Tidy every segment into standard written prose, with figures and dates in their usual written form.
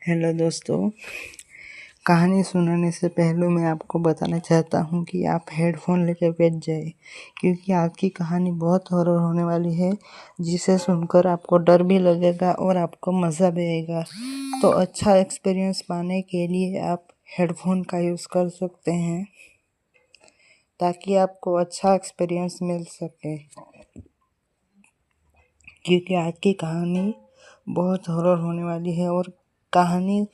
Hello दोस्तों, कहानी सुनाने से पहले मैं आपको बताना चाहता हूँ कि आप हेडफोन लेकर बैठ जाए, क्योंकि आज की कहानी बहुत हॉरर होने वाली है, जिसे सुनकर आपको डर भी लगेगा और आपको मज़ा भी आएगा। तो अच्छा एक्सपीरियंस पाने के लिए आप हेडफोन का यूज़ कर सकते हैं, ताकि आपको अच्छा एक्सपीरियंस मिल सके। क्योंकि आज की कहानी बहुत हॉरर होने वाली है। और कहानी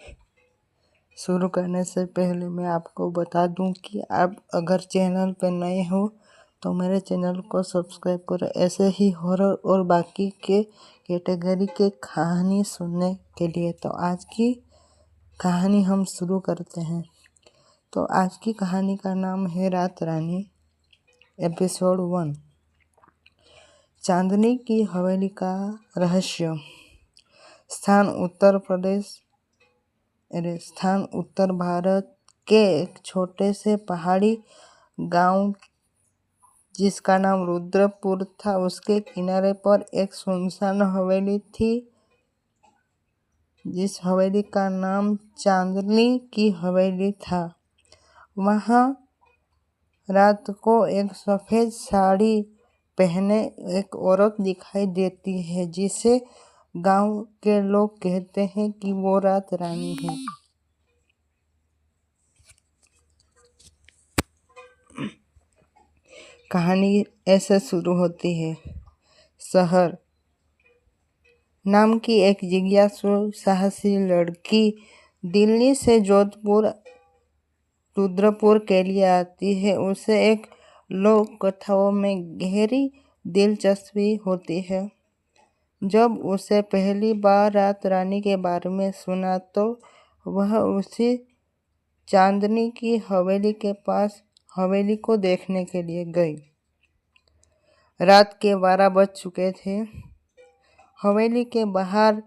शुरू करने से पहले मैं आपको बता दूं कि आप अगर चैनल पर नए हो तो मेरे चैनल को सब्सक्राइब करो, ऐसे ही हॉरर और बाकी के कैटेगरी के कहानी सुनने के लिए। तो आज की कहानी हम शुरू करते हैं। तो आज की कहानी का नाम है रात रानी, एपिसोड 1। चांदनी की हवेली का रहस्य। स्थान उत्तर भारत के एक छोटे से पहाड़ी गांव जिसका नाम रुद्रपुर था, उसके किनारे पर एक सुनसान हवेली थी, जिस हवेली का नाम चांदनी की हवेली था। वहाँ रात को एक सफ़ेद साड़ी पहने एक औरत दिखाई देती है, जिसे गांव के लोग कहते हैं कि वो रात रानी है। कहानी ऐसे शुरू होती है। शहर नाम की एक जिज्ञासु साहसी लड़की दिल्ली से जोधपुर रुद्रपुर के लिए आती है। उसे एक लोक कथाओं में गहरी दिलचस्पी होती है। जब उसे पहली बार रात रानी के बारे में सुना तो वह उसी चांदनी की हवेली के पास हवेली को देखने के लिए गई। रात के 12 बज चुके थे। हवेली के बाहर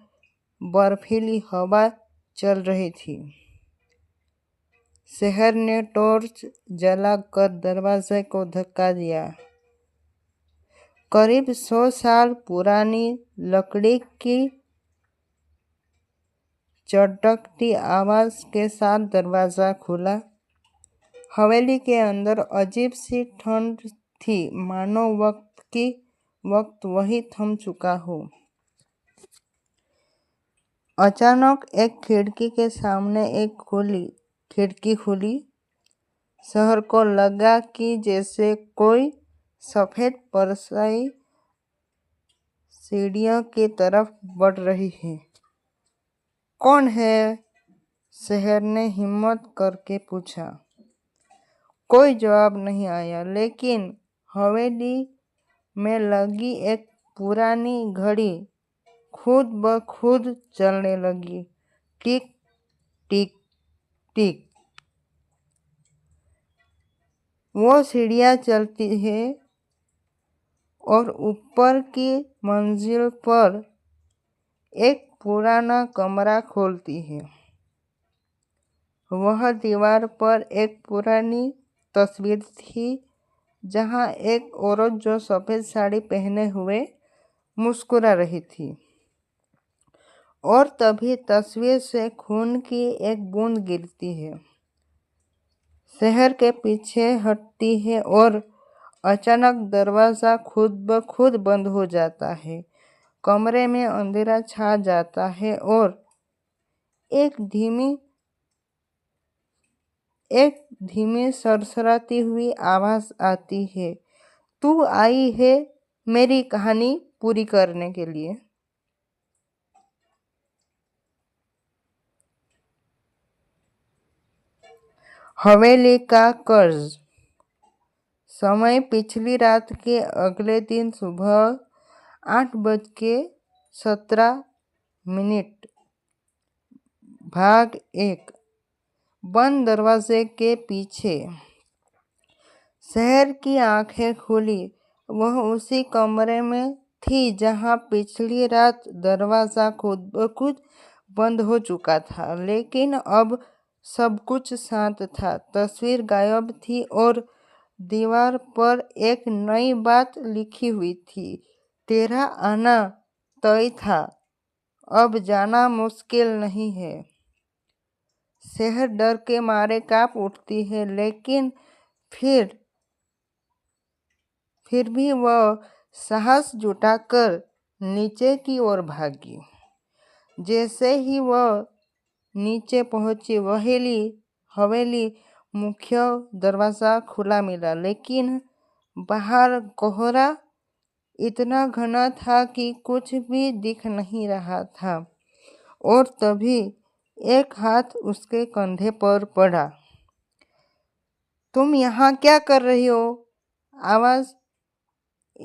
बर्फीली हवा चल रही थी। शहर ने टॉर्च जलाकर दरवाजे को धक्का दिया। करीब 100 साल पुरानी लकड़ी की चटकती आवाज के साथ दरवाजा खुला। हवेली के अंदर अजीब सी ठंड थी, मानो वक्त वही थम चुका हो। अचानक एक खिड़की के सामने एक खिड़की खुली। शहर को लगा कि जैसे कोई सफेद परछाई सीढ़ियों की तरफ बढ़ रही है। कौन है? शहर ने हिम्मत करके पूछा। कोई जवाब नहीं आया, लेकिन हवेली में लगी एक पुरानी घड़ी खुद ब खुद चलने लगी। टिक टिक टिक। वो सीढ़ियाँ चलती है और ऊपर की मंजिल पर एक पुराना कमरा खोलती है। वह दीवार पर एक पुरानी तस्वीर थी, जहाँ एक औरत जो सफ़ेद साड़ी पहने हुए मुस्कुरा रही थी। और तभी तस्वीर से खून की एक बूंद गिरती है। शहर के पीछे हटती है और अचानक दरवाज़ा खुद ब खुद बंद हो जाता है। कमरे में अंधेरा छा जाता है और एक धीमी सरसराती हुई आवाज़ आती है। तू आई है मेरी कहानी पूरी करने के लिए। हवेली का कर्ज। समय पिछली रात के अगले दिन सुबह 8:17। भाग 1। बंद दरवाजे के पीछे। शहर की आंखें खुली। वह उसी कमरे में थी जहां पिछली रात दरवाजा खुद ब खुद बंद हो चुका था, लेकिन अब सब कुछ शांत था। तस्वीर गायब थी और दीवार पर एक नई बात लिखी हुई थी। तेरा आना तय था, अब जाना मुश्किल नहीं है। शहर डर के मारे कांप उठती है, लेकिन फिर भी वह साहस जुटाकर नीचे की ओर भागी। जैसे ही वह नीचे पहुंची, हवेली मुख्य दरवाजा खुला मिला, लेकिन बाहर कोहरा इतना घना था कि कुछ भी दिख नहीं रहा था। और तभी एक हाथ उसके कंधे पर पड़ा। तुम यहाँ क्या कर रही हो? आवाज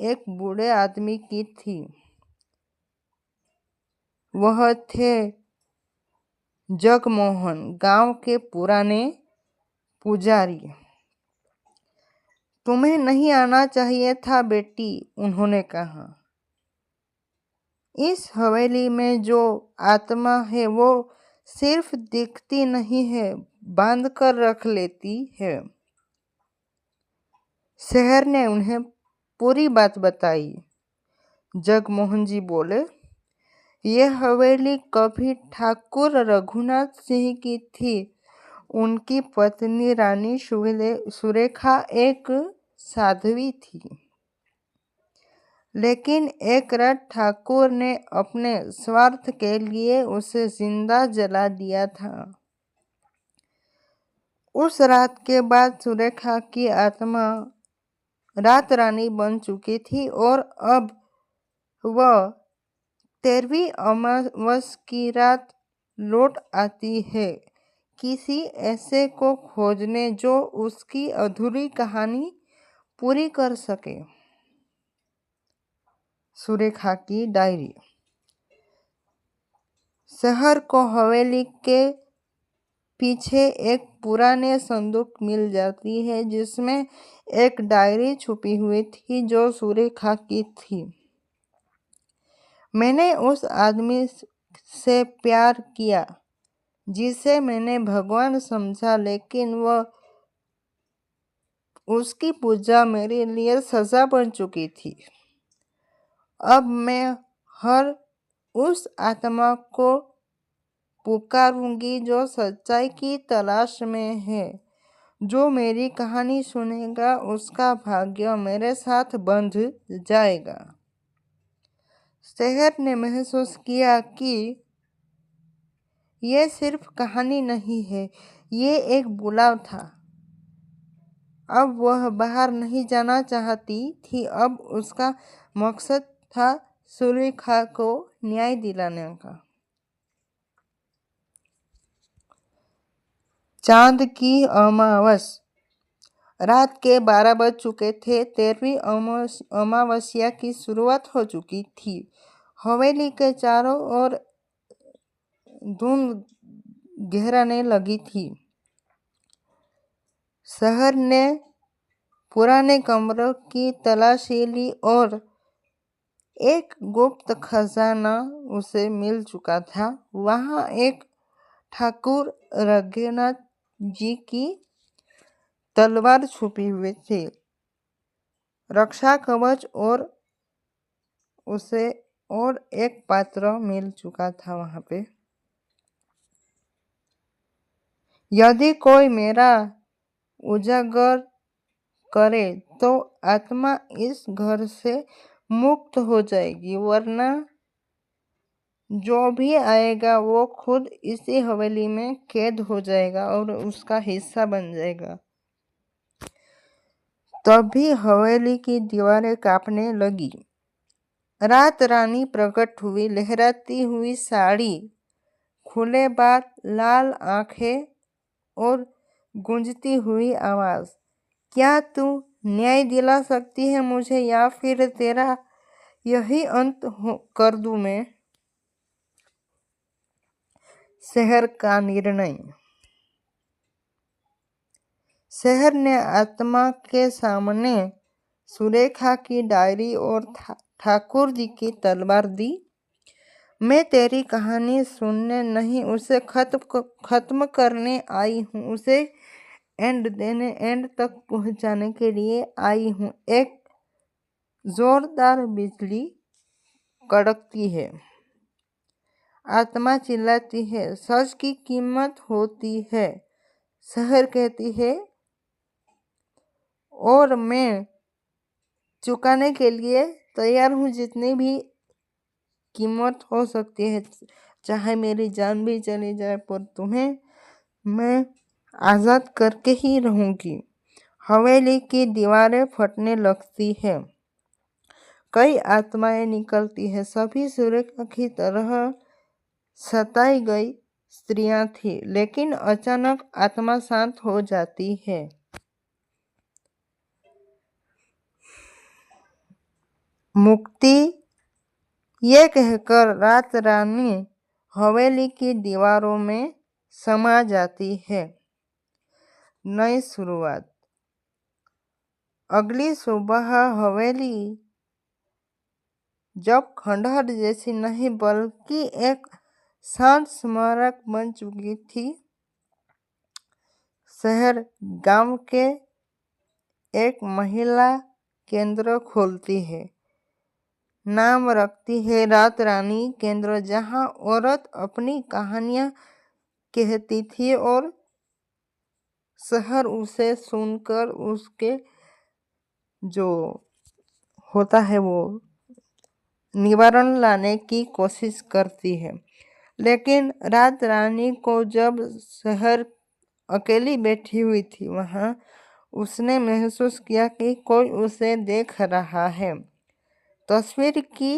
एक बूढ़े आदमी की थी। वह थे जगमोहन, गांव के पुराने पुजारी। तुम्हें नहीं आना चाहिए था बेटी, उन्होंने कहा। इस हवेली में जो आत्मा है वो सिर्फ दिखती नहीं है, बांध कर रख लेती है। शहर ने उन्हें पूरी बात बताई। जगमोहन जी बोले, यह हवेली कभी ठाकुर रघुनाथ सिंह की थी। उनकी पत्नी रानी सुरेखा एक साध्वी थी, लेकिन एक रात ठाकुर ने अपने स्वार्थ के लिए उसे जिंदा जला दिया था। उस रात के बाद सुरेखा की आत्मा रात रानी बन चुकी थी और अब वह 13वीं अमावस की रात लौट आती है, किसी ऐसे को खोजने जो उसकी अधूरी कहानी पूरी कर सके। सुरेखा की डायरी। शहर को हवेली के पीछे एक पुराने संदूक मिल जाती है, जिसमें एक डायरी छुपी हुई थी जो सुरेखा की थी। मैंने उस आदमी से प्यार किया जिसे मैंने भगवान समझा, लेकिन वह उसकी पूजा मेरे लिए सजा बन चुकी थी। अब मैं हर उस आत्मा को पुकारूंगी जो सच्चाई की तलाश में है। जो मेरी कहानी सुनेगा उसका भाग्य मेरे साथ बंध जाएगा। शहर ने महसूस किया कि यह सिर्फ कहानी नहीं है, ये एक बुलाव था। अब वह बाहर नहीं जाना चाहती थी। अब उसका मकसद था सुरेखा को न्याय दिलाने का। चांद की अमावस। रात के 12 बज चुके थे। 13वीं अमावस्या की शुरुआत हो चुकी थी। हवेली के चारों ओर धुंध गहराने लगी थी। शहर ने पुराने कमरों की तलाशी ली और एक गुप्त खजाना उसे मिल चुका था। वहां एक ठाकुर रघुनाथ जी की तलवार छुपी हुई थी, रक्षा कवच और एक पात्र मिल चुका था वहां पे। यदि कोई मेरा उजागर करे तो आत्मा इस घर से मुक्त हो जाएगी, वरना जो भी आएगा वो खुद इसी हवेली में कैद हो जाएगा और उसका हिस्सा बन जाएगा। तभी हवेली की दीवारें कांपने लगी। रात रानी प्रकट हुई, लहराती हुई साड़ी, खुले बाल, लाल आंखें और गूंजती हुई आवाज। क्या तू न्याय दिला सकती है मुझे, या फिर तेरा यही अंत कर दूं मैं? शहर का निर्णय। शहर ने आत्मा के सामने सुरेखा की डायरी और ठाकुर जी की तलवार दी। मैं तेरी कहानी सुनने नहीं, उसे खत्म करने आई हूँ। उसे एंड तक पहुंचाने के लिए आई हूँ। एक जोरदार बिजली कड़कती है। आत्मा चिल्लाती है, सच की कीमत होती है। शहर कहती है, और मैं चुकाने के लिए तैयार हूँ, जितनी भी कीमत हो सकती है, चाहे मेरी जान भी चली जाए, पर तुम्हें मैं आज़ाद करके ही रहूँगी। हवेली की दीवारें फटने लगती है। कई आत्माएं निकलती है। सभी सुरेखा की तरह सताई गई स्त्रियां थी, लेकिन अचानक आत्मा शांत हो जाती है। मुक्ति, ये कहकर रात रानी हवेली की दीवारों में समा जाती है। नई शुरुआत। अगली सुबह हवेली जब खंडहर जैसी नहीं बल्कि एक शांत स्मारक बन चुकी थी। शहर गांव के एक महिला केंद्र खोलती है। नाम रखती है रात रानी केंद्र, जहां औरत अपनी कहानियां कहती थी और शहर उसे सुनकर उसके जो होता है वो निवारण लाने की कोशिश करती है। लेकिन रात रानी को जब शहर अकेली बैठी हुई थी, वहां उसने महसूस किया कि कोई उसे देख रहा है। तस्वीर की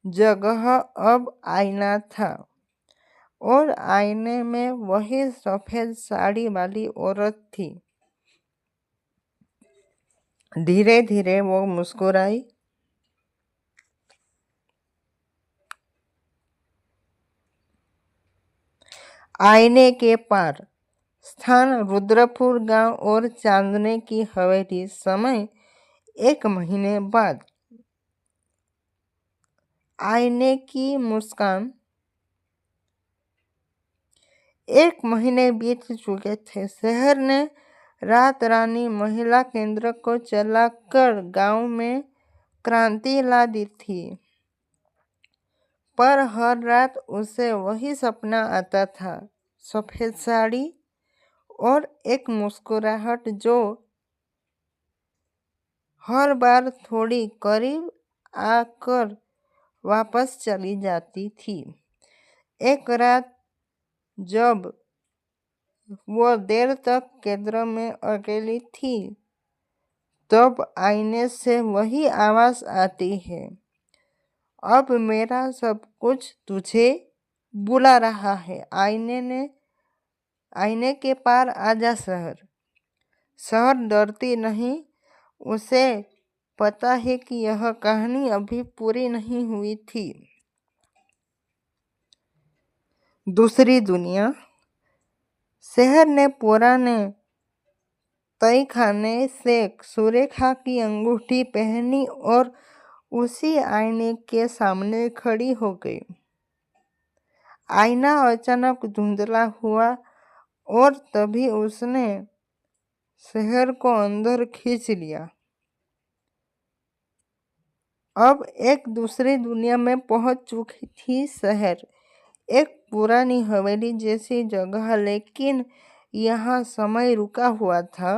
जगह अब आईना था, और आईने में वही सफेद साड़ी वाली औरत थी। धीरे धीरे वो मुस्कुराई। आईने के पार स्थान रुद्रपुर गांव और चांदने की हवेली। समय 1 महीने बाद। आईने की मुस्कान। 1 महीने बीत चुके थे। शहर ने रात रानी महिला केंद्र को चलाकर गांव में क्रांति ला दी थी, पर हर रात उसे वही सपना आता था, सफेद साड़ी और एक मुस्कुराहट जो हर बार थोड़ी करीब आकर वापस चली जाती थी। एक रात जब वो देर तक केंद्र में अकेली थी, तब आईने से वही आवाज आती है, अब मेरा सब कुछ तुझे बुला रहा है। आईने के पार आजा शहर। शहर डरती नहीं, उसे पता है कि यह कहानी अभी पूरी नहीं हुई थी। दूसरी दुनिया। शहर ने पुराने तहखाने से सुरेखा की अंगूठी पहनी और उसी आईने के सामने खड़ी हो गई। आईना अचानक धुंधला हुआ और तभी उसने शहर को अंदर खींच लिया। अब एक दूसरी दुनिया में पहुंच चुकी थी शहर, एक पुरानी हवेली जैसी जगह, लेकिन यहाँ समय रुका हुआ था।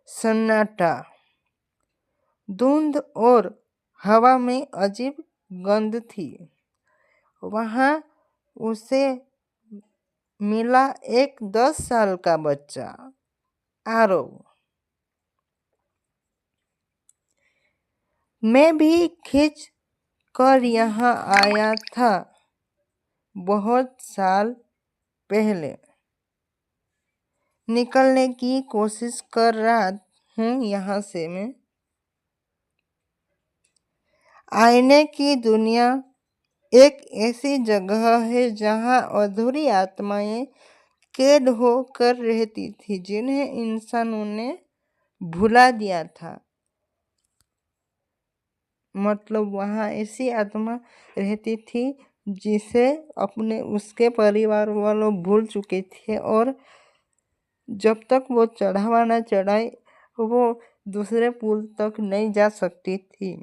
सन्नाटा, धुंध और हवा में अजीब गंध थी। वहां उसे मिला एक 10 साल का बच्चा, आरव। मैं भी खींच कर यहाँ आया था बहुत साल पहले। निकलने की कोशिश कर रहा हूँ यहाँ से मैं। आईने की दुनिया एक ऐसी जगह है जहाँ अधूरी आत्माएं कैद होकर रहती थी, जिन्हें इंसानों ने भुला दिया था। मतलब वहाँ ऐसी आत्मा रहती थी जिसे अपने उसके परिवार वालों भूल चुके थे, और जब तक वो चढ़ावा न चढ़ाए वो दूसरे पुल तक नहीं जा सकती थी।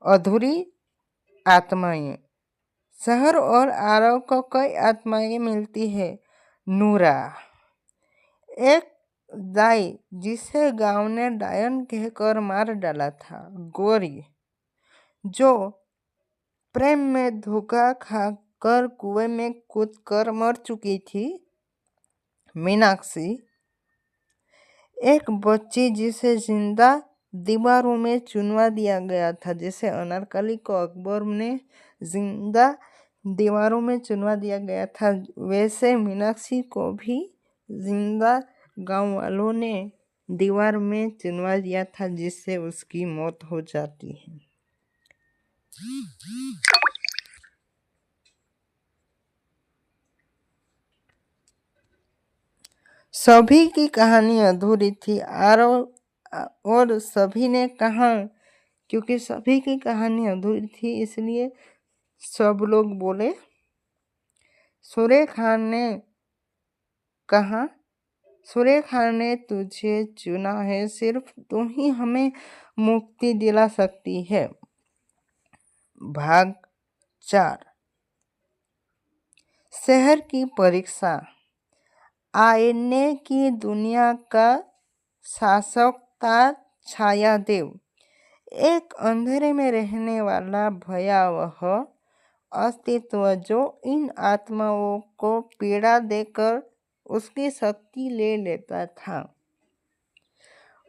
अधूरी आत्माएं। शहर और आरव को कई आत्माएं मिलती है। नूरा, एक दाई जिसे गांव ने डायन कहकर मार डाला था। गौरी, जो प्रेम में धोखा खाकर कुएं में कूदकर मर चुकी थी। मीनाक्षी, एक बच्ची जिसे जिंदा दीवारों में चुनवा दिया गया था। जैसे अनारकली को अकबर ने जिंदा दीवारों में चुनवा दिया गया था, वैसे मीनाक्षी को भी जिंदा गांव वालों ने दीवार में चुनवा दिया था, जिससे उसकी मौत हो जाती है। सभी की कहानी अधूरी थी। आरव और सभी ने कहा, क्योंकि सभी की कहानी अधूरी थी इसलिए सब लोग बोले। सुरेखा ने कहा, सुरेखा ने तुझे चुना है, सिर्फ तू ही हमें मुक्ति दिला सकती है। भाग 4, शहर की परीक्षा। आईने की दुनिया का शासक था छायादेव, एक अंधेरे में रहने वाला भयावह अस्तित्व जो इन आत्माओं को पीड़ा देकर उसकी शक्ति ले लेता था।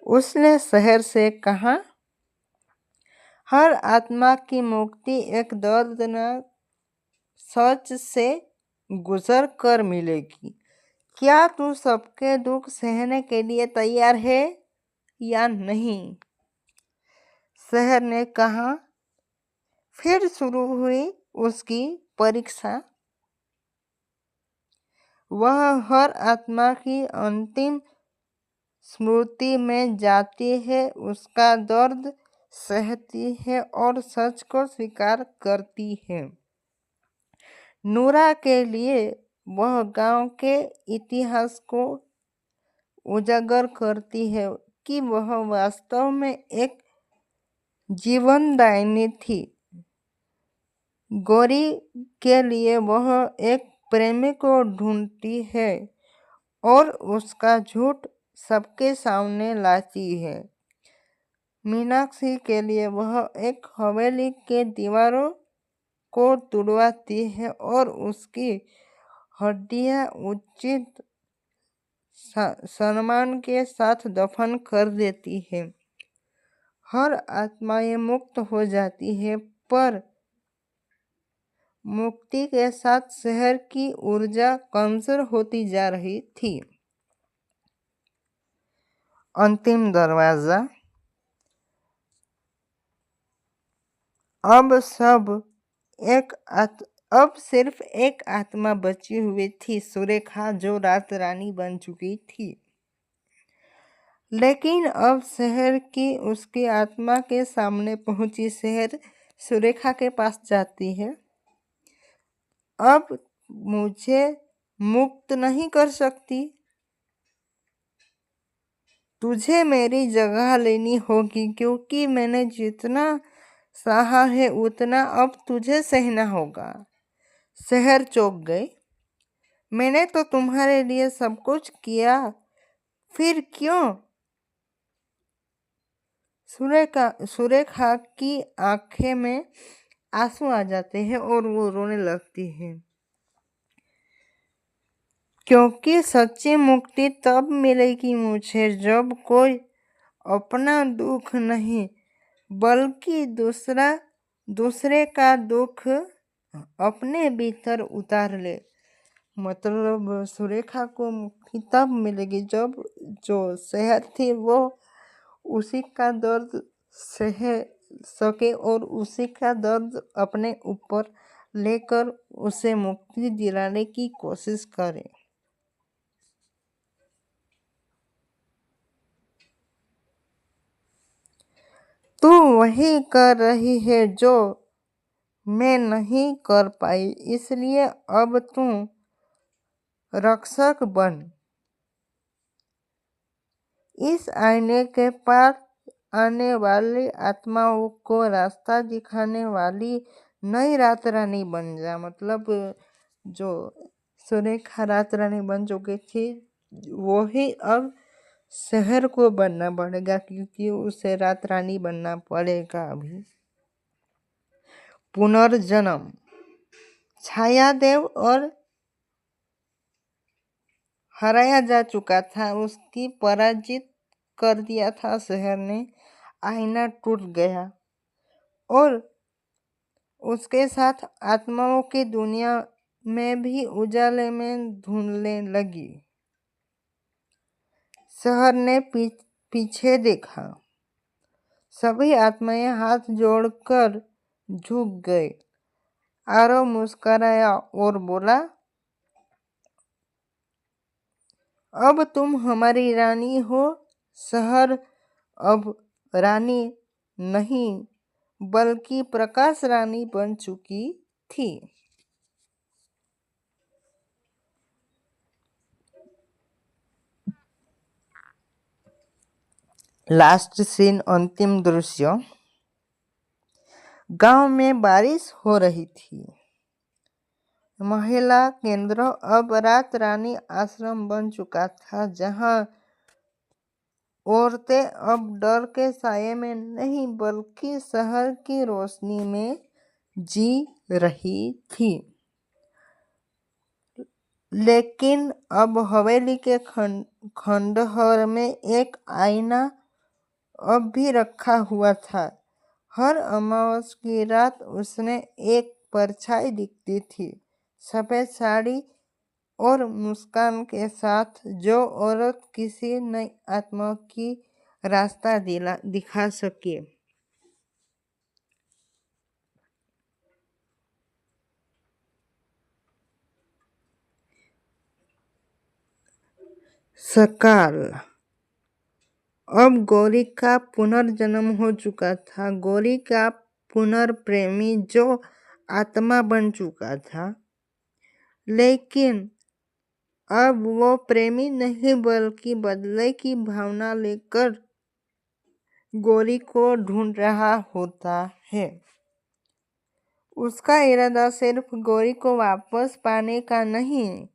उसने शहर से कहा, हर आत्मा की मुक्ति एक दर्दनाक सच से गुजर कर मिलेगी। क्या तू सबके दुख सहने के लिए तैयार है या नहीं? शहर ने कहा। फिर शुरू हुई उसकी परीक्षा। वह हर आत्मा की अंतिम स्मृति में जाती है, उसका दर्द सहती है और सच को स्वीकार करती है। नूरा के लिए वह गांव के इतिहास को उजागर करती है कि वह वास्तव में एक जीवनदायिनी थी। गौरी के लिए वह एक प्रेमी को ढूंढती है और उसका झूठ सबके सामने लाती है। मीनाक्षी के लिए वह एक हवेली के दीवारों को तुड़वाती है और उसकी हड्डियां उचित सम्मान के साथ दफन कर देती है। हर आत्माएं मुक्त हो जाती है, पर मुक्ति के साथ शहर की ऊर्जा कमजोर होती जा रही थी। अंतिम दरवाजा। अब सिर्फ एक आत्मा बची हुई थी, सुरेखा, जो रात रानी बन चुकी थी। लेकिन अब शहर की उसकी आत्मा के सामने पहुंची। शहर सुरेखा के पास जाती है। अब मुझे मुक्त नहीं कर सकती, तुझे मेरी जगह लेनी होगी, क्योंकि मैंने जितना सहा है उतना अब तुझे सहना होगा। शहर चौंक गई। मैंने तो तुम्हारे लिए सब कुछ किया, फिर क्यों? सुरेखा की आंखें में आंसू आ जाते हैं और वो रोने लगती है, क्योंकि सच्ची मुक्ति तब मिलेगी मुझे जब कोई अपना दुख नहीं बल्कि दूसरे का दुख अपने भीतर उतार ले। मतलब सुरेखा को मुक्ति तब मिलेगी जब जो शहर थी वो उसी का दर्द सह सके और उसी का दर्द अपने ऊपर लेकर उसे मुक्ति दिलाने की कोशिश करे। तू वही कर रही है जो मैं नहीं कर पाई, इसलिए अब तू रक्षक बन। इस आईने के पार आने वाली आत्माओं को रास्ता दिखाने वाली नई रात रानी बन जा, मतलब जो सुरेखा रात रानी बन चुकी थी वो ही अब शहर को बनना पड़ेगा, क्योंकि उसे रात रानी बनना पड़ेगा अभी। पुनर्जन्म। छायादेव और हराया जा चुका था, उसकी पराजित कर दिया था शहर ने। आईना टूट गया और उसके साथ आत्माओं की दुनिया में भी उजाले में धुंधने लगी। शहर ने पीछे देखा। सभी आत्माएं हाथ जोड़कर झुक गए। आरव मुस्कुराया और बोला, अब तुम हमारी रानी हो। शहर अब रानी नहीं बल्कि प्रकाश रानी बन चुकी थी। लास्ट सीन, अंतिम दृश्य। गांव में बारिश हो रही थी। महिला केंद्र अब रात रानी आश्रम बन चुका था, जहां औरतें अब डर के साये में नहीं बल्कि शहर की रोशनी में जी रही थी। लेकिन अब हवेली के खंडहर में एक आईना अब भी रखा हुआ था। हर अमावस की रात उसने एक परछाई दिखती थी, सफेद साड़ी और मुस्कान के साथ, जो औरत किसी नई आत्मा की रास्ता दिखा सके। सकाल। अब गौरी का पुनर्जन्म हो चुका था। गौरी का पुनर्प्रेमी जो आत्मा बन चुका था, लेकिन अब वो प्रेमी नहीं बल्कि बदले की भावना लेकर गौरी को ढूंढ रहा होता है। उसका इरादा सिर्फ गौरी को वापस पाने का नहीं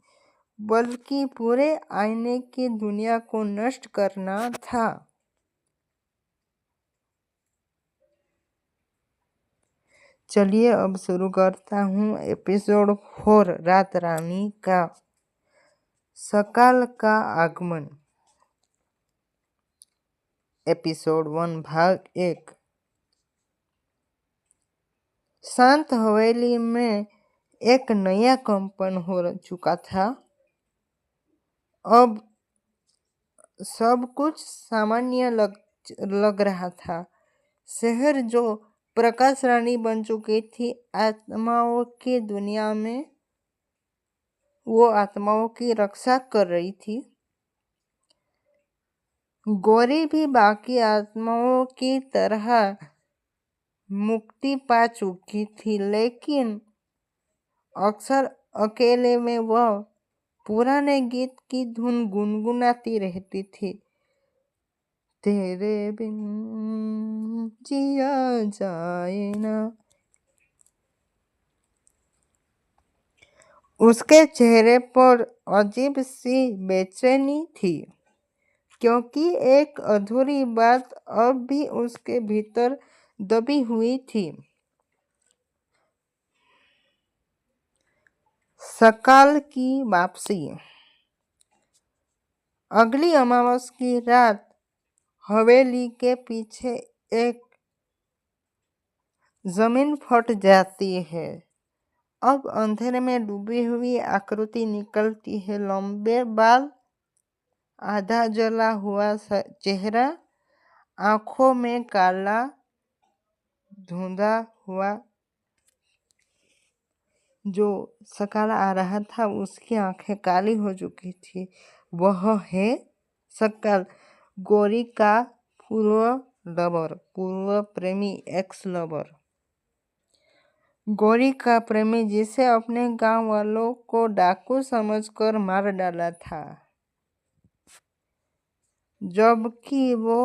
बल्कि पूरे आईने की दुनिया को नष्ट करना था। चलिए अब शुरू करता हूँ एपिसोड 4 रात रानी का। सकाल का आगमन। एपिसोड 1 भाग 1। शांत हवेली में एक नया कंपन हो चुका था। अब सब कुछ सामान्य लग रहा था। शहर जो प्रकाश रानी बन चुकी थी, आत्माओं की दुनिया में वो आत्माओं की रक्षा कर रही थी। गौरी भी बाकी आत्माओं की तरह मुक्ति पा चुकी थी, लेकिन अक्सर अकेले में वह पुराने गीत की धुन गुनगुनाती रहती थी। तेरे बिन जिया जाए ना। उसके चेहरे पर अजीब सी बेचैनी थी, क्योंकि एक अधूरी बात अब भी उसके भीतर दबी हुई थी। सकाल की वापसी। अगली अमावस की रात हवेली के पीछे एक जमीन फट जाती है। अब अंधेरे में डूबी हुई आकृति निकलती है। लंबे बाल, आधा जला हुआ चेहरा, आंखों में काला धुंधा हुआ। जो सकाल आ रहा था उसकी आंखें काली हो चुकी थी। वह है सकाल, गौरी का पूर्व प्रेमी, एक्स लवर। गौरी का प्रेमी जिसे अपने गांव वालों को डाकू समझकर मार डाला था, जबकि वो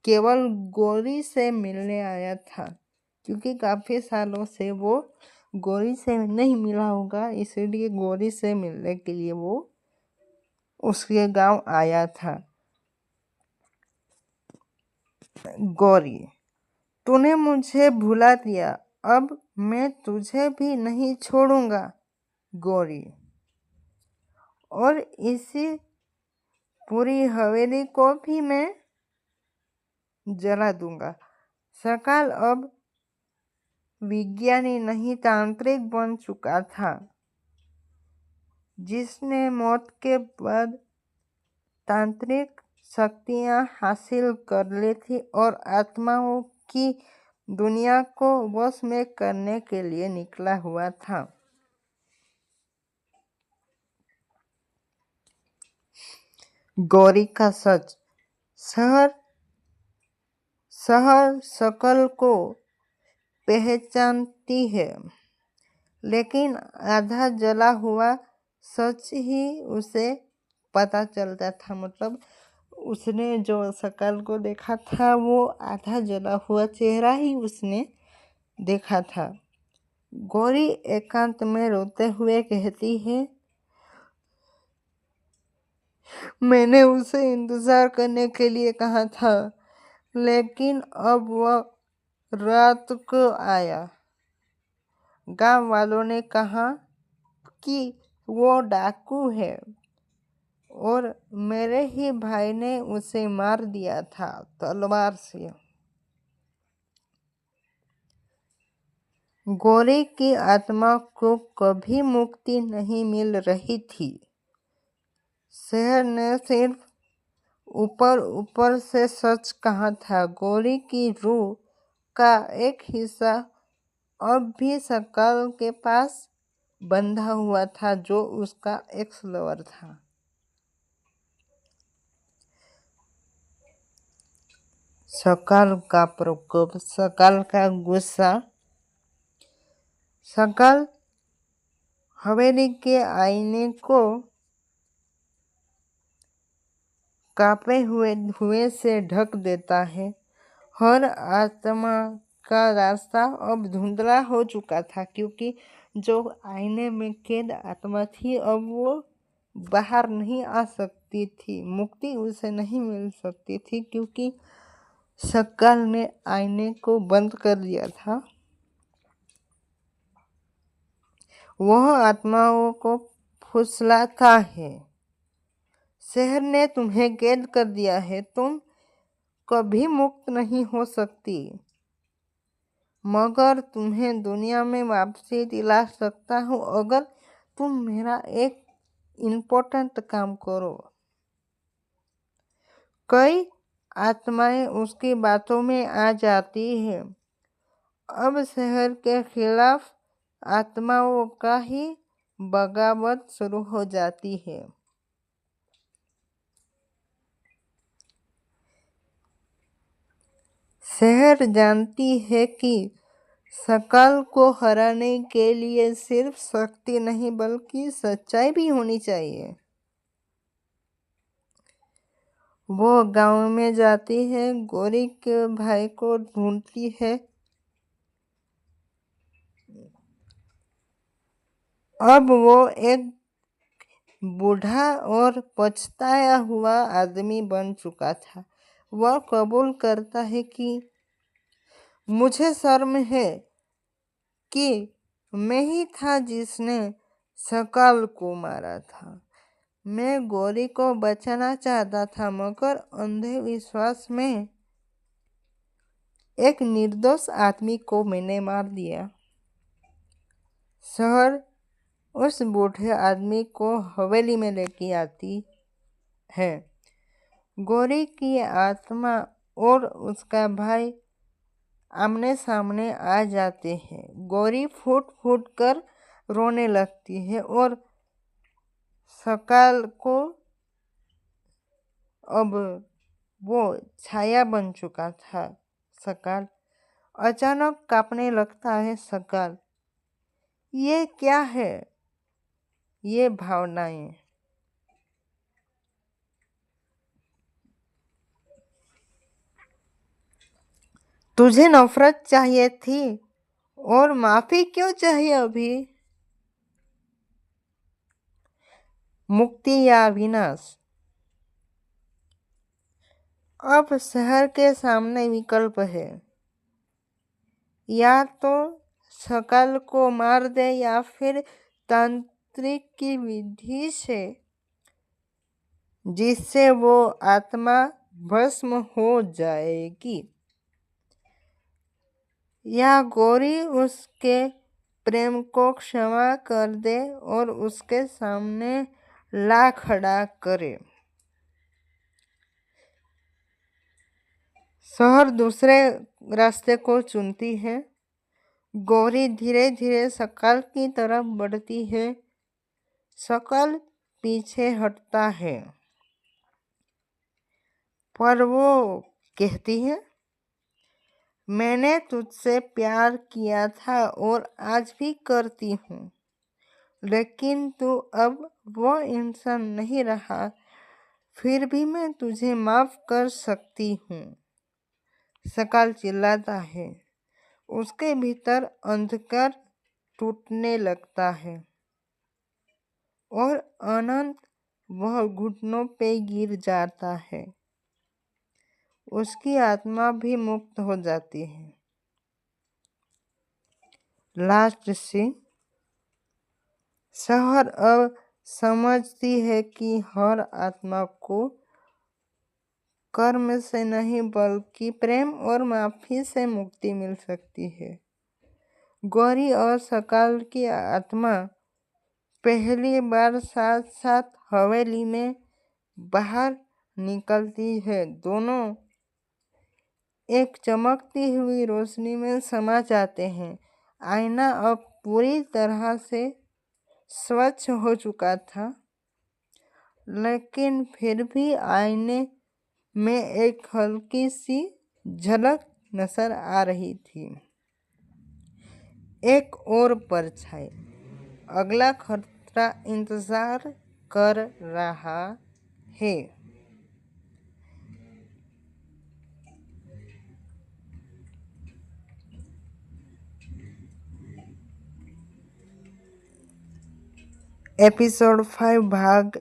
केवल गौरी से मिलने आया था। क्योंकि काफ़ी सालों से वो गौरी से नहीं मिला होगा, इसलिए गौरी से मिलने के लिए वो उसके गांव आया था। गौरी, तूने मुझे भुला दिया, अब मैं तुझे भी नहीं छोड़ूंगा गौरी, और इसी पूरी हवेली को भी मैं जला दूंगा। सकाल अब विज्ञानी नहीं तांत्रिक बन चुका था, जिसने मौत के बाद तांत्रिक शक्तियां हासिल कर ली थी और आत्माओं की दुनिया को वश में करने के लिए निकला हुआ था। गौरी का सच। शहर शहर शकल को पहचानती है, लेकिन आधा जला हुआ सच ही उसे पता चलता था। मतलब उसने जो शकल को देखा था वो आधा जला हुआ चेहरा ही उसने देखा था। गौरी एकांत में रोते हुए कहती है, मैंने उसे इंतजार करने के लिए कहा था, लेकिन अब वह रात को आया। गांव वालों ने कहा कि वो डाकू है और मेरे ही भाई ने उसे मार दिया था तलवार से। गौरी की आत्मा को कभी मुक्ति नहीं मिल रही थी। शहर ने सिर्फ ऊपर ऊपर से सच कहा था। गौरी की रूह का एक हिस्सा अब भी सकाल के पास बंधा हुआ था, जो उसका एक्स लवर था। सकाल का प्रकोप, सकाल का गुस्सा। सकाल हवेली के आईने को कांपे हुए धुएं से ढक देता है। हर आत्मा का रास्ता अब धुंधला हो चुका था, क्योंकि जो आईने में कैद आत्मा थी अब वो बाहर नहीं आ सकती थी। मुक्ति उसे नहीं मिल सकती थी, क्योंकि सकाल ने आईने को बंद कर दिया था। वह आत्माओं को फुसलाता है, शहर ने तुम्हें कैद कर दिया है, तुम कभी मुक्त नहीं हो सकती, मगर तुम्हें दुनिया में वापसी दिला सकता हूँ अगर तुम मेरा एक इम्पोर्टेंट काम करो। कई आत्माएं उसकी बातों में आ जाती है। अब शहर के खिलाफ आत्माओं का ही बगावत शुरू हो जाती है। शहर जानती है कि सकाल को हराने के लिए सिर्फ शक्ति नहीं बल्कि सच्चाई भी होनी चाहिए। वो गांव में जाती है, गौरी के भाई को ढूंढती है। अब वो एक बूढ़ा और पछताया हुआ आदमी बन चुका था। वह कबूल करता है कि मुझे शर्म है कि मैं ही था जिसने सकाल को मारा था। मैं गौरी को बचाना चाहता था, मगर अंधे विश्वास में एक निर्दोष आदमी को मैंने मार दिया। शहर उस बूढ़े आदमी को हवेली में लेके आती है। गौरी की आत्मा और उसका भाई आमने सामने आ जाते हैं। गौरी फूट फूट कर रोने लगती है और सकाल को अब वो छाया बन चुका था। सकाल अचानक कांपने लगता है। सकाल, ये क्या है? ये भावनाएं। तुझे नफरत चाहिए थी और माफी क्यों चाहिए अभी? मुक्ति या विनाश? अब शहर के सामने विकल्प है, या तो सकाल को मार दे या फिर तांत्रिक की विधि से जिससे वो आत्मा भस्म हो जाएगी, या गौरी उसके प्रेम को क्षमा कर दे और उसके सामने ला खड़ा करे। शहर दूसरे रास्ते को चुनती है। गौरी धीरे धीरे सकाल की तरफ बढ़ती है। सकाल पीछे हटता है, पर वो कहती है, मैंने तुझसे प्यार किया था और आज भी करती हूँ, लेकिन तू अब वो इंसान नहीं रहा। फिर भी मैं तुझे माफ कर सकती हूँ। सकाल चिल्लाता है। उसके भीतर अंधकार टूटने लगता है और अनंत वह घुटनों पे गिर जाता है। उसकी आत्मा भी मुक्त हो जाती है। Last scene. शहर अब समझती है कि हर आत्मा को कर्म से नहीं बल्कि प्रेम और माफी से मुक्ति मिल सकती है। गौरी और सकाल की आत्मा पहली बार साथ साथ हवेली में बाहर निकलती है। दोनों एक चमकती हुई रोशनी में समा जाते हैं। आईना अब पूरी तरह से स्वच्छ हो चुका था, लेकिन फिर भी आईने में एक हल्की सी झलक नजर आ रही थी। एक और परछाई। अगला खतरा इंतजार कर रहा है। एपिसोड 5 भाग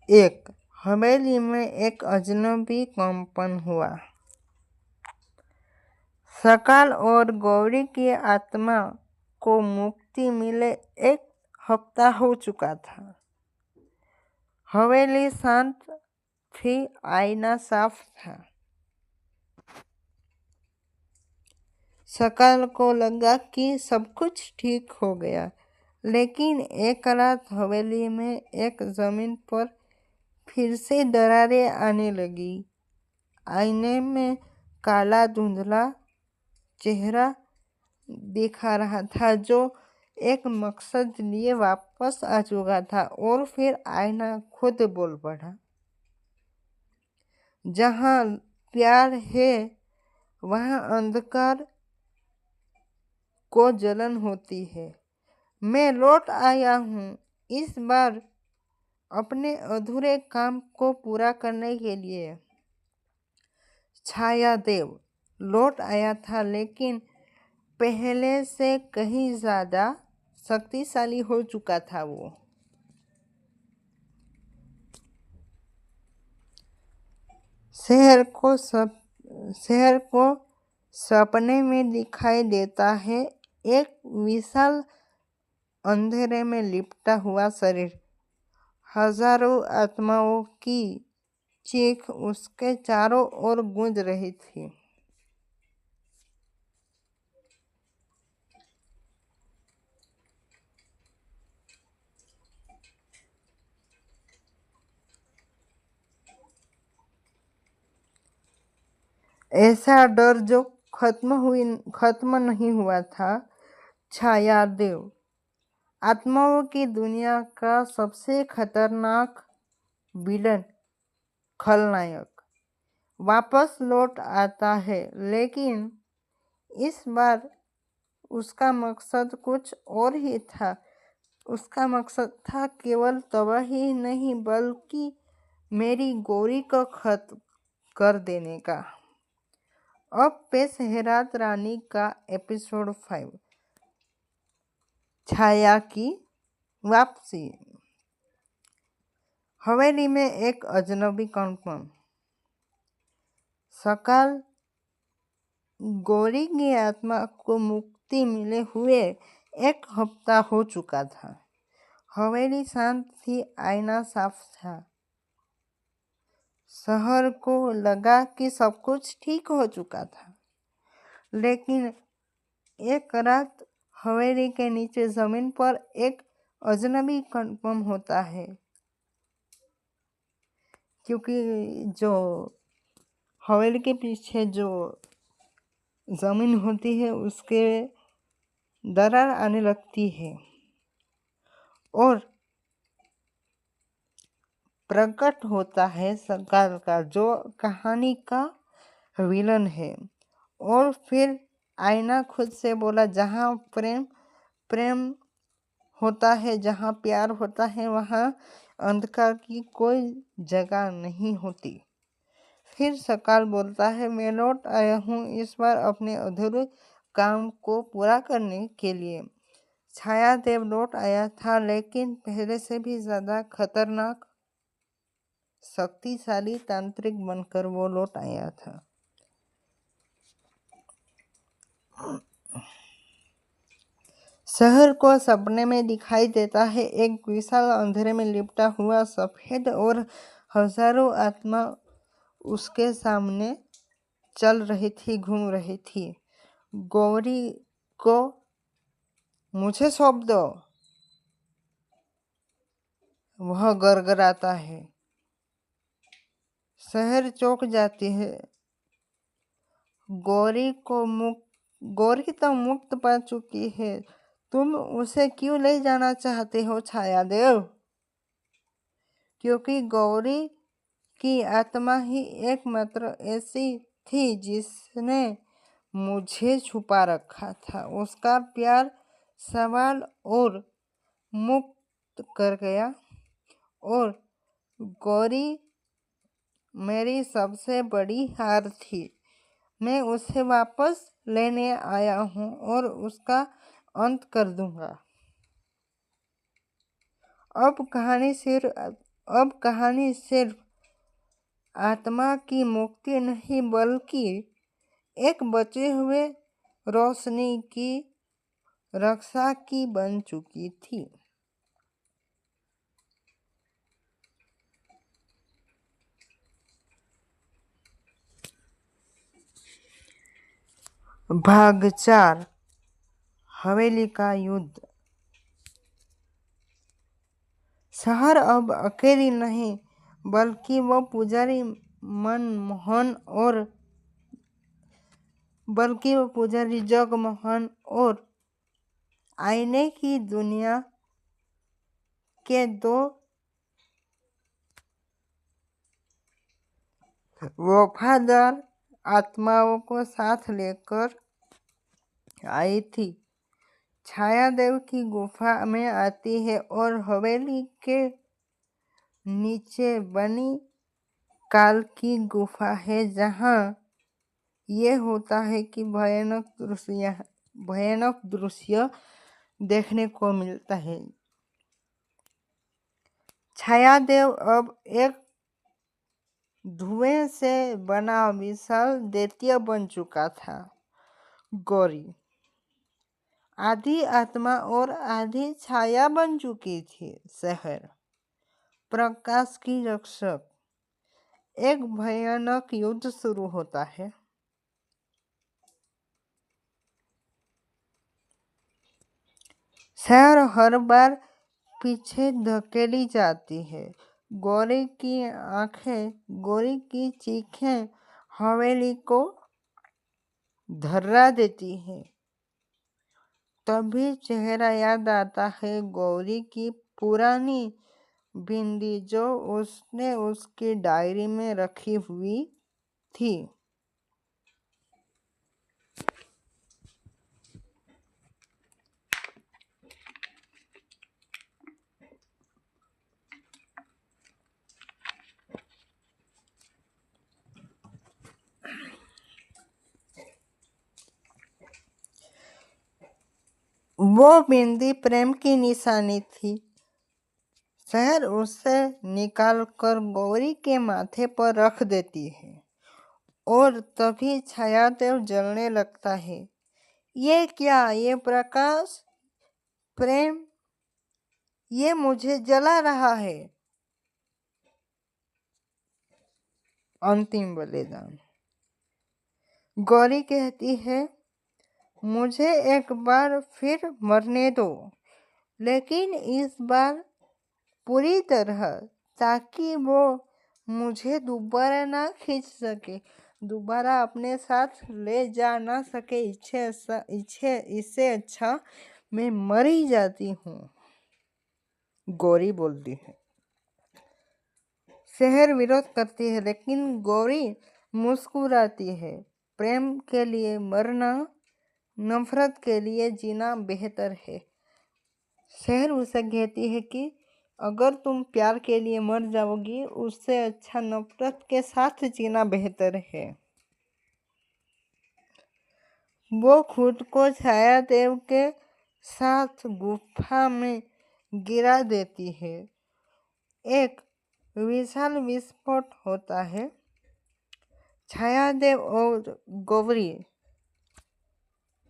1। हवेली में एक अजनबी कंपन हुआ। सकाल और गौरी की आत्मा को मुक्ति मिले 1 हफ्ता हो चुका था। हवेली शांत थी, आईना साफ था। सकाल को लगा कि सब कुछ ठीक हो गया, लेकिन एक रात हवेली में एक जमीन पर फिर से दरारें आने लगी। आईने में काला धुंधला चेहरा दिखा रहा था, जो एक मकसद लिए वापस आ चुका था। और फिर आईना खुद बोल पड़ा, जहाँ प्यार है वहाँ अंधकार को जलन होती है। मैं लौट आया हूँ, इस बार अपने अधूरे काम को पूरा करने के लिए। छायादेव लौट आया था, लेकिन पहले से कहीं ज्यादा शक्तिशाली हो चुका था। वो शहर को सपने में दिखाई देता है। एक विशाल अंधेरे में लिपटा हुआ शरीर, हजारों आत्माओं की चीख उसके चारों ओर गूंज रही थी। ऐसा डर जो खत्म नहीं हुआ था। छायादेव आत्माओं की दुनिया का सबसे खतरनाक विलन, खलनायक, वापस लौट आता है। लेकिन इस बार उसका मकसद कुछ और ही था। उसका मकसद था केवल तबाही नहीं, बल्कि मेरी गौरी को खत्म कर देने का। अब पेश है रात रानी का एपिसोड 5, छाया की वापसी। हवेली में एक अजनबी कंपन। सकाल गौरी की आत्मा को मुक्ति मिले हुए 1 हफ्ता हो चुका था। हवेली शांत थी, आईना साफ था। शहर को लगा कि सब कुछ ठीक हो चुका था, लेकिन एक रात हवेली के नीचे जमीन पर एक अजनबी कंपन होता है, क्योंकि जो हवेली के पीछे जो जमीन होती है उसके दरार आने लगती है और प्रकट होता है सकाल का, जो कहानी का विलन है। और फिर आईना खुद से बोला, जहाँ प्रेम प्रेम होता है, जहाँ प्यार होता है, वहाँ अंधकार की कोई जगह नहीं होती। फिर सकाल बोलता है, मैं लौट आया हूँ, इस बार अपने अधूरे काम को पूरा करने के लिए। छायादेव लौट आया था, लेकिन पहले से भी ज्यादा खतरनाक, शक्तिशाली तांत्रिक बनकर वो लौट आया था। शहर को सपने में दिखाई देता है, एक विशाल अंधेरे में लिपटा हुआ सफेद, और हजारों आत्मा उसके सामने चल रही थी, घूम रही थी। गौरी को मुझे सौंप दो, वह गड़गड़ाता है। शहर चौंक जाती है। गौरी तो मुक्त पा चुकी है, तुम उसे क्यों ले जाना चाहते हो छायादेव? क्योंकि गौरी की आत्मा ही एकमात्र ऐसी थी जिसने मुझे छुपा रखा था। उसका प्यार सवाल और मुक्त कर गया, और गौरी मेरी सबसे बड़ी हार थी। मैं उसे वापस लेने आया हूँ और उसका अंत कर दूंगा। अब कहानी सिर्फ आत्मा की मुक्ति नहीं, बल्कि एक बचे हुए रोशनी की रक्षा की बन चुकी थी। भाग 4, हवेली का युद्ध। शहर अब अकेली नहीं, बल्कि वो पुजारी जगमोहन और आईने की दुनिया के 2 वफादार आत्माओं को साथ लेकर आई थी। छायादेव की गुफा में आती है और हवेली के नीचे बनी काल की गुफा है, जहाँ ये होता है कि भयानक दृश्य देखने को मिलता है। छायादेव अब एक धुएं से बना विशाल दैत्य बन चुका था। गौरी आधी आत्मा और आधी छाया बन चुकी थी। शहर प्रकाश की रक्षक। एक भयानक युद्ध शुरू होता है। शहर हर बार पीछे धकेली जाती है। गौरी की आंखें, गौरी की चीखें हवेली को धर्रा देती है। तभी चेहरा याद आता है, गौरी की पुरानी बिंदी जो उसने उसकी डायरी में रखी हुई थी। वो बिंदी प्रेम की निशानी थी। शहर उसे निकालकर गौरी के माथे पर रख देती है और तभी छायादेव जलने लगता है। ये क्या, ये प्रकाश, प्रेम, ये मुझे जला रहा है। अंतिम बलिदान। गौरी कहती है, मुझे एक बार फिर मरने दो, लेकिन इस बार पूरी तरह, ताकि वो मुझे दोबारा ना खींच सके, दोबारा अपने साथ ले जा ना सके। इससे अच्छा मैं मर ही जाती हूँ, गौरी बोलती है। शहर विरोध करती है, लेकिन गौरी मुस्कुराती है। प्रेम के लिए मरना, नफरत के लिए जीना बेहतर है। शहर उसे कहती है कि अगर तुम प्यार के लिए मर जाओगी, उससे अच्छा नफरत के साथ जीना बेहतर है। वो खुद को छायादेव के साथ गुफा में गिरा देती है। एक विशाल विस्फोट होता है। छायादेव और गौरी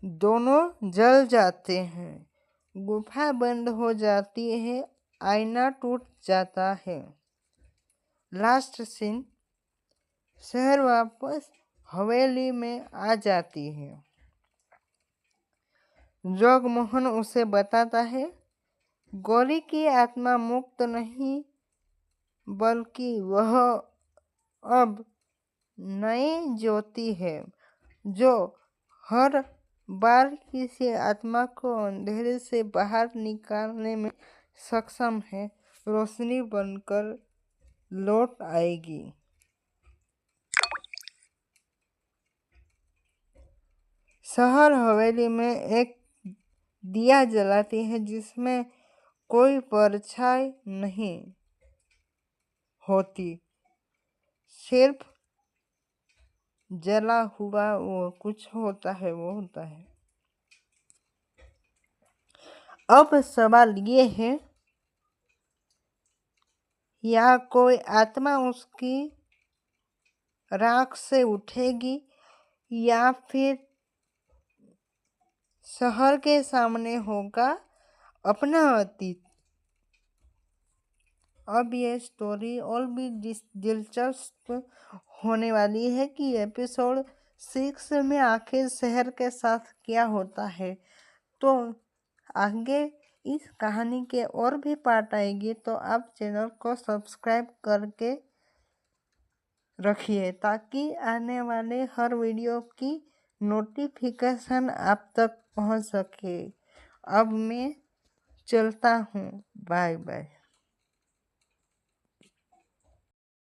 दोनों जल जाते हैं। गुफा बंद हो जाती है, आईना टूट जाता है। Last scene. शहर वापस हवेली में आ जाती है। जोगमोहन उसे बताता है, गौरी की आत्मा मुक्त नहीं, बल्कि वह अब नई ज्योति है, जो हर बार किसी आत्मा को अंधेरे से बाहर निकालने में सक्षम है, रोशनी बनकर लौट आएगी। शहर हवेली में एक दिया जलाती है, जिसमें कोई परछाई नहीं होती, सिर्फ जला हुआ वो कुछ होता है, वो होता है। अब सवाल ये है, या कोई आत्मा उसकी राख से उठेगी, या फिर शहर के सामने होगा अपना अतीत। अब ये स्टोरी और भी दिलचस्प होने वाली है कि एपिसोड 6 में आखिर शहर के साथ क्या होता है। तो आगे इस कहानी के और भी पार्ट आएगी, तो आप चैनल को सब्सक्राइब करके रखिए, ताकि आने वाले हर वीडियो की नोटिफिकेशन आप तक पहुंच सके। अब मैं चलता हूँ, बाय बाय।